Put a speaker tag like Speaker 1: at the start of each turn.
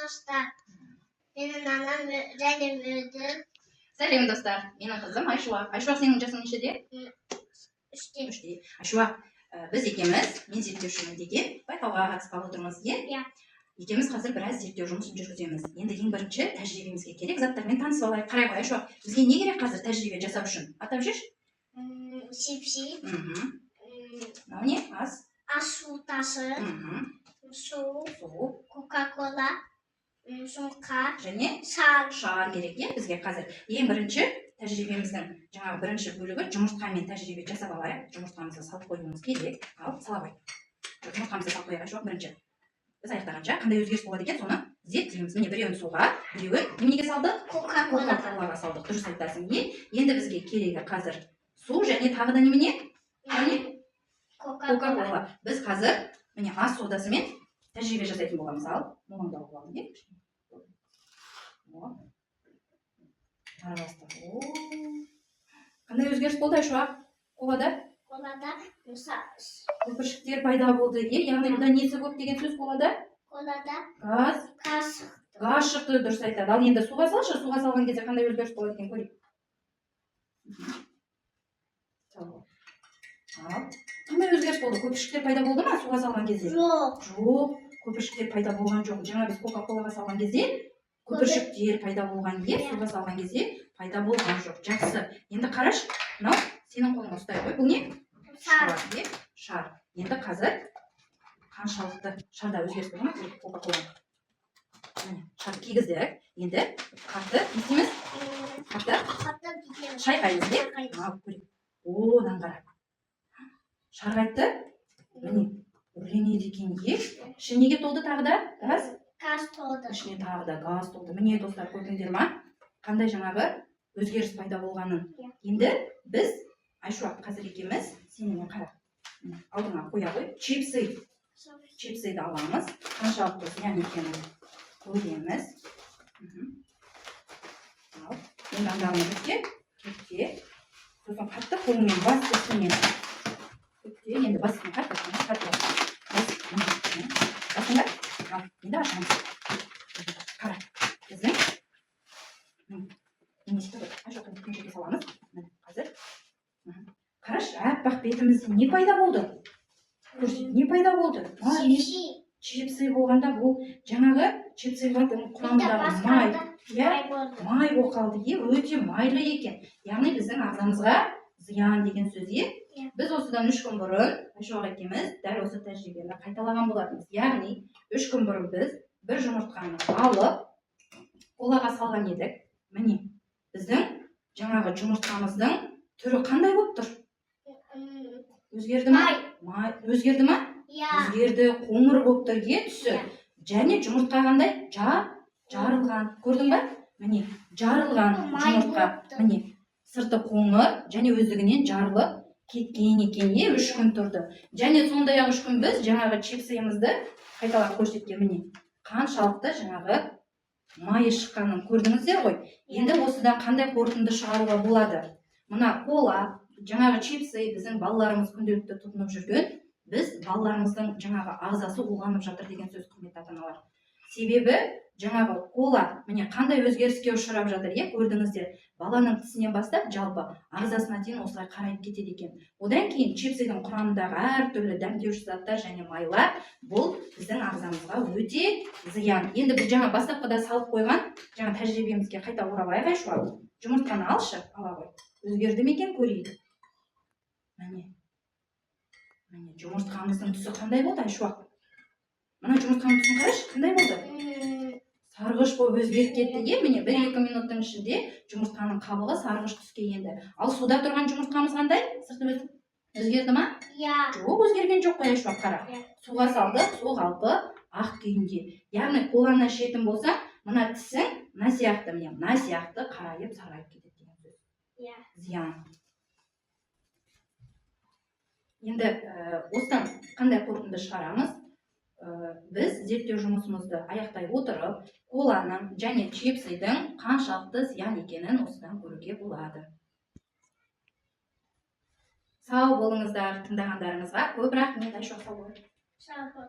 Speaker 1: dostlar. Benim anam Zeynep verdi.
Speaker 2: Сәлем достар, менің қызым Айшуа. Айшуа, сенің жасың нешеде?
Speaker 1: 3'te.
Speaker 2: Айшуа, біз екеуміз, мен зерттеушімін деген байқауға қатысқалы отырмыз,
Speaker 1: Иә.
Speaker 2: Екеуміз қазір біраз зерттеу жұмысын жүргіземіз. Енді ең бірінші тәжірибемізге керек заттармен танысып алайық. Қарай ғой, Айшуа, бізге не керек қазір тәжірибе жасап үшін? Атап жүрші?
Speaker 1: Чипси.
Speaker 2: Мынау не? Ас.
Speaker 1: Ас су тасы. Су. Кока-кола. Сумка.
Speaker 2: Және шар керек, бізге қазір. Ең бірінші тәжірибеміздің жаңағы бірінші бөлігі жұмыртқамен тәжірибе жасап алайық. Жұмыртқамызды салып қоюымыз керек. Ал, сала қой. Жұмыртқамызды салып қояйық, Айшуа, бірінші. Біз аяқтағанша қандай өзгеріс болады екен, соны зерттейміз. Міне, біреуін суға, біреуін неменеге салдық? Кока-колаға салдық. Дұрыс айтасың. Енді бізге керегі қазір су және тағы да немене? Кока-кола. Біз қазір міне ас содасымен тәжірибе жасайтын боламыз. Ал, молаңдау боламын, Қандай өзгеріс болды, Айшуа? Колада?
Speaker 1: Колада
Speaker 2: Көпіршіктер пайда болды. Яғни бұда несі көп деген сөз колада?
Speaker 1: Колада
Speaker 2: Газ шықты, дұрыс айтады. Ал енді суға салшы, суға салған кезде қандай өзгеріс болады екен, көрейік. Қандай өзгеріс болды? Көпіршіктер пайда болды ма суға салған кезде?
Speaker 1: Жоқ.
Speaker 2: Көпіршіктер пайда болған жоқ. Жаңа біз кока-колаға салған кезде көпіршіктер пайда болған суға салған кезде пайда болған жоқ. Жақсы. Енді қараш, мынау сенің қолыңа ұстай қой. Бұл не? Шар. Енді қазір қаншалықты шарда өзгеріс болды ма? Кока-кола. Шар кигіздік. Енді қатты не істейміз? Қатты шайқаймыз, Одан қара. Шар қайтты. Міне, үрленеді екен. Іші неге толды тағы да?
Speaker 1: Газ толды.
Speaker 2: Ішіне тағы да газ толды. Міне, достар, көрдіңдер ма? Қандай жаңағы өзгеріс пайда болғанын. Енді біз, Айшуа, қазір екеуміз, сенен қара. Алдыңа қоя қой. Чипсыйды аламыз. Қаншалықты зиян екенін көреміз. Енді андағыны бүкте. Сосын қатты қолымен басты үстінен. Енді басын қатты. Басында? Енді ашамыз. Қара. Біздің. Айшуа, күншеге саламыз. Қазір. Қараш, әппақ бетімізде не пайда болды? Не пайда болды? Чипсы болғанда бұл жаңағы чипсыға құрамындағы май болып қалды. Өте майлы екен. Яғни біздің ағзамызға зиян деген сөз. Біз осыдан 3 күн бұрын Айшуаға екеуміз дәл осы тәжірибені қайталаған болатынбыз. Яғни 3 күн бұрын біз бір жұмыртқаны алып колаға салған едік. Міне, біздің жаңағы жұмыртқамыздың түрі қандай болып тұр? Өзгерді ма? Өзгерді ма? Өзгерді, қоңыр болып тұр түсі. Және жұмыртқа қандай? Жарылған. Көрдің ба? Міне, жарылған жұмыртқа. Міне, сырты қоңыр және өздігінен жарылып кеткен екен. 3 күн тұрды. Және сондай-ақ 3 күн біз жаңағы чипсымызды қайталап көрсеткен. Міне, қаншалықты жаңағы майы шыққанын көрдіңіздер ғой. Енді осыдан қандай қорытынды шығаруға болады? Мына кола, жаңағы чипсы біздің балаларымыз күнделікті тұтынып жүрген, біз балаларымыздың жаңағы ағзасы уланып жатыр деген сөз, құрметті ата-аналар. Себебі жаңағы кола міне қандай өзгеріске ұшырап жатыр, көрдіңіздер. Баланың тісінен бастап жалпы ағзасына дейін осылай қарайып кетеді екен. Одан кейін чипсыдың құрамындағы әртүрлі дәмдеуші заттар және майлар бұл біздің ағзамызға өте зиян. Енді біз жаңа бастапқыда салып қойған жаңа тәжірибемізге қайта оралайық, Айшуа. Жұмыртқаны алшы, ала қой. Өзгерді ме екен, көрейік. Міне, жұмыртқамыздың түсі қандай болды, Айшуа? Мына жұмыртқаның түсін қараш, қандай болды? Сарғыш болып өзгеріп кетті. Міне, 1-2 минуттың ішінде жұмыртқаның қабығы сарғыш түске енді. Ал суда тұрған жұмыртқамыз қандай? Сырты өзгерді ма? Жоқ, өзгерген жоқ қой, Айшуа, қара. Суға салдық, су қалпы ақ күйінде. Яғни қоланы ішетін болса, мына тісің мына сияқты қарайып сарғайып кетеді деген сөз. Зиян. Енді осыдан қандай қорытынды шығарамыз? Біз зерттеу жұмысымызды аяқтай отырып, коланың және чипсыдың қаншалықты зиян екенін осыдан көруге болады. Сау болыңыздар, тыңдағандарыңызға көп рахмет. Айшуа, сау бол.